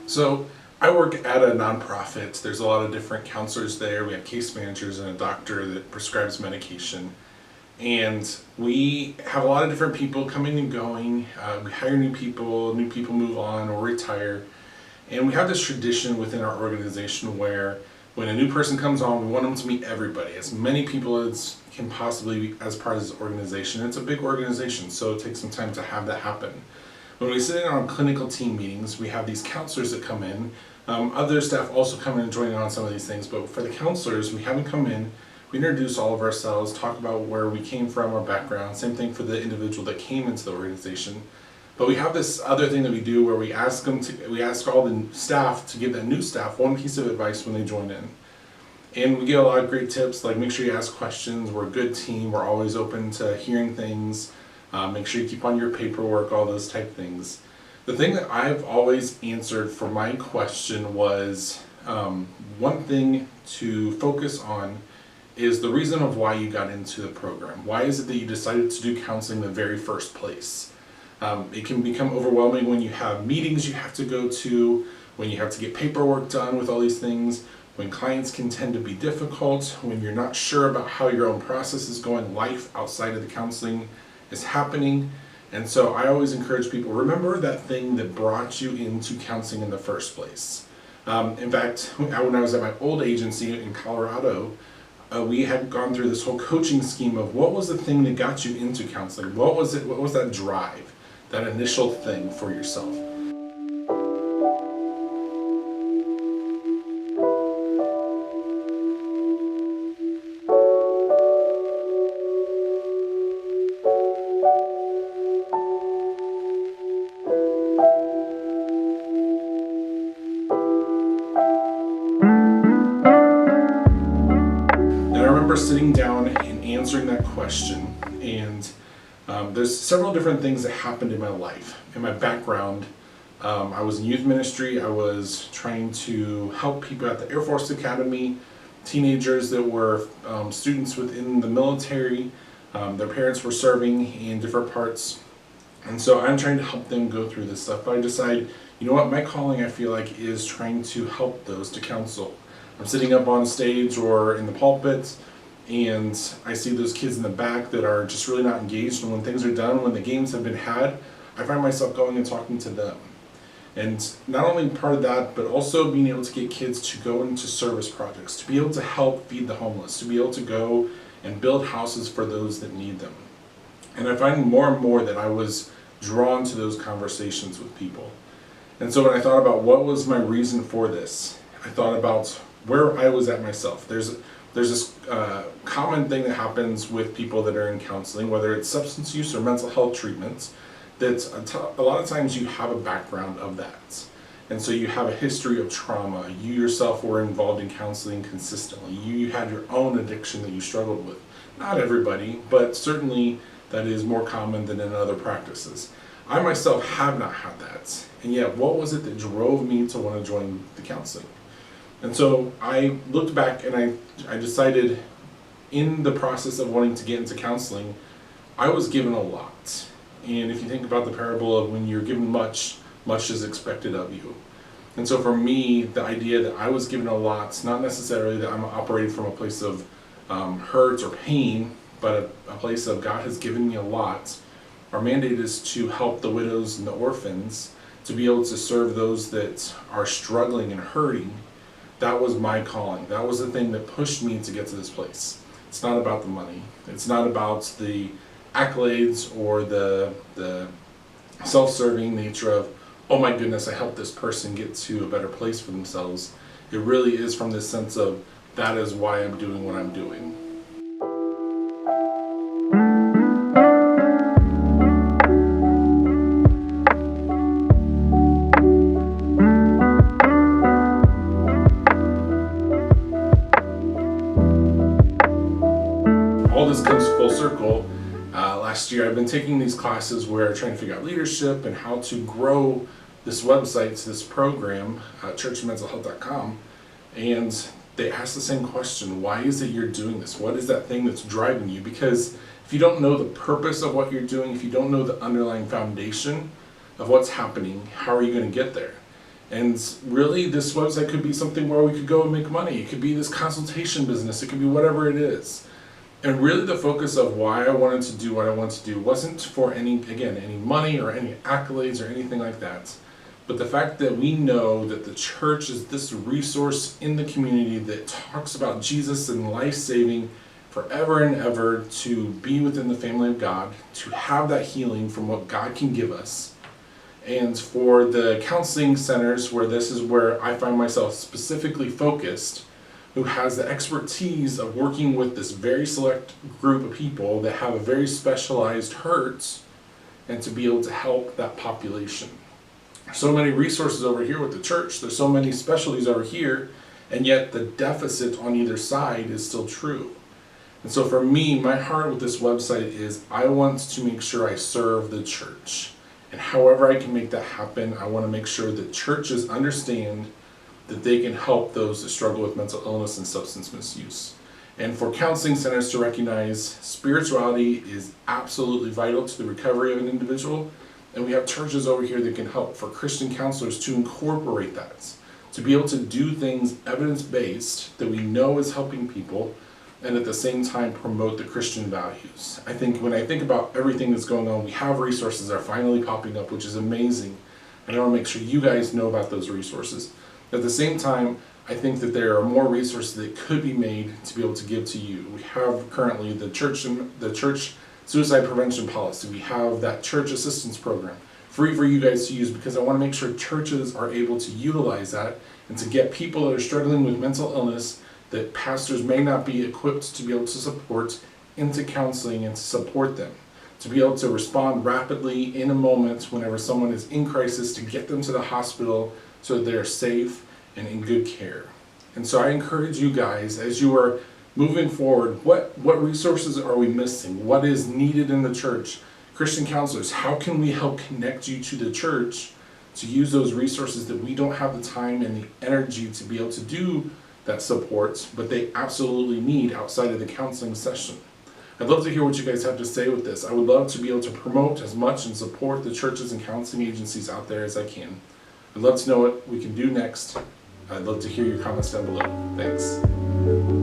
So I work at a nonprofit. There's a lot of different counselors there. We have case managers and a doctor that prescribes medication. And we have a lot of different people coming and going. We hire new people move on or retire. And we have this tradition within our organization where when a new person comes on, we want them to meet everybody, as many people as can possibly be as part of this organization. It's a big organization, so it takes some time to have that happen. When we sit in on clinical team meetings, we have these counselors that come in. Other staff also come in and join in on some of these things, but for the counselors, we have them come in, we introduce all of ourselves, talk about where we came from, our background, same thing for the individual that came into the organization. But we have this other thing that we do where we ask all the staff to give that new staff one piece of advice when they join in. And we get a lot of great tips, like make sure you ask questions, we're a good team, we're always open to hearing things, make sure you keep on your paperwork, all those type things. The thing that I've always answered for my question was, one thing to focus on is the reason of why you got into the program. Why is it that you decided to do counseling in the very first place? It can become overwhelming when you have meetings you have to go to, when you have to get paperwork done with all these things, when clients can tend to be difficult, when you're not sure about how your own process is going, life outside of the counseling is happening. And so I always encourage people, remember that thing that brought you into counseling in the first place. In fact, when I was at my old agency in Colorado, we had gone through this whole coaching scheme of what was the thing that got you into counseling? What was it? What was that drive, that initial thing for yourself? I remember sitting down and answering that question, and there's several different things that happened in my life. In my background, I was in youth ministry. I was trying to help people at the Air Force Academy, teenagers that were students within the military. Their parents were serving in different parts, and so I'm trying to help them go through this stuff. But I decide, you know what, my calling I feel like is trying to help those to counsel. I'm sitting up on stage or in the pulpit, and I see those kids in the back that are just really not engaged, and when things are done, when the games have been had, I find myself going and talking to them. And not only part of that, but also being able to get kids to go into service projects, to be able to help feed the homeless, to be able to go and build houses for those that need them. And I find more and more that I was drawn to those conversations with people. And so when I thought about what was my reason for this, I thought about where I was at myself. There's this common thing that happens with people that are in counseling, whether it's substance use or mental health treatments, that a lot of times you have a background of that. And so you have a history of trauma. You yourself were involved in counseling consistently. You had your own addiction that you struggled with. Not everybody, but certainly that is more common than in other practices. I myself have not had that. And yet, what was it that drove me to want to join the counseling? And so I looked back and I decided, in the process of wanting to get into counseling, I was given a lot. And if you think about the parable of when you're given much, much is expected of you. And so for me, the idea that I was given a lot, not necessarily that I'm operating from a place of hurt or pain, but a place of God has given me a lot. Our mandate is to help the widows and the orphans, to be able to serve those that are struggling and hurting. That was my calling. That was the thing that pushed me to get to this place. It's not about the money. It's not about the accolades or the self-serving nature of, oh my goodness, I helped this person get to a better place for themselves. It really is from this sense of, that is why I'm doing what I'm doing. All this comes full circle. Last year I've been taking these classes where I'm trying to figure out leadership and how to grow this website, this program, churchofmentalhealth.com, and they ask the same question: why is it you're doing this? What is that thing that's driving you? Because if you don't know the purpose of what you're doing, if you don't know the underlying foundation of what's happening, how are you going to get there? And really, this website could be something where we could go and make money. It could be this consultation business. It could be whatever it is. And really the focus of why I wanted to do what I wanted to do wasn't for any money or any accolades or anything like that. But the fact that we know that the church is this resource in the community that talks about Jesus and life-saving forever and ever, to be within the family of God, to have that healing from what God can give us. And for the counseling centers, where this is where I find myself specifically focused, who has the expertise of working with this very select group of people that have a very specialized hurt, and to be able to help that population. So many resources over here with the church, there's so many specialties over here, and yet the deficit on either side is still true. And so for me, my heart with this website is I want to make sure I serve the church. And however I can make that happen, I want to make sure that churches understand that they can help those that struggle with mental illness and substance misuse. And for counseling centers to recognize spirituality is absolutely vital to the recovery of an individual. And we have churches over here that can help for Christian counselors to incorporate that, to be able to do things evidence-based that we know is helping people, and at the same time promote the Christian values. I think when I think about everything that's going on, we have resources that are finally popping up, which is amazing. And I want to make sure you guys know about those resources. At the same time, I think that there are more resources that could be made to be able to give to you. We have currently the church suicide prevention policy. We have that church assistance program, free for you guys to use, because I want to make sure churches are able to utilize that and to get people that are struggling with mental illness that pastors may not be equipped to be able to support into counseling, and to support them, to be able to respond rapidly in a moment whenever someone is in crisis, to get them to the hospital so that they're safe and in good care. And so I encourage you guys, as you are moving forward, what resources are we missing? What is needed in the church? Christian counselors, how can we help connect you to the church to use those resources that we don't have the time and the energy to be able to do that support, but they absolutely need outside of the counseling session? I'd love to hear what you guys have to say with this. I would love to be able to promote as much and support the churches and counseling agencies out there as I can. I'd love to know what we can do next. I'd love to hear your comments down below. Thanks.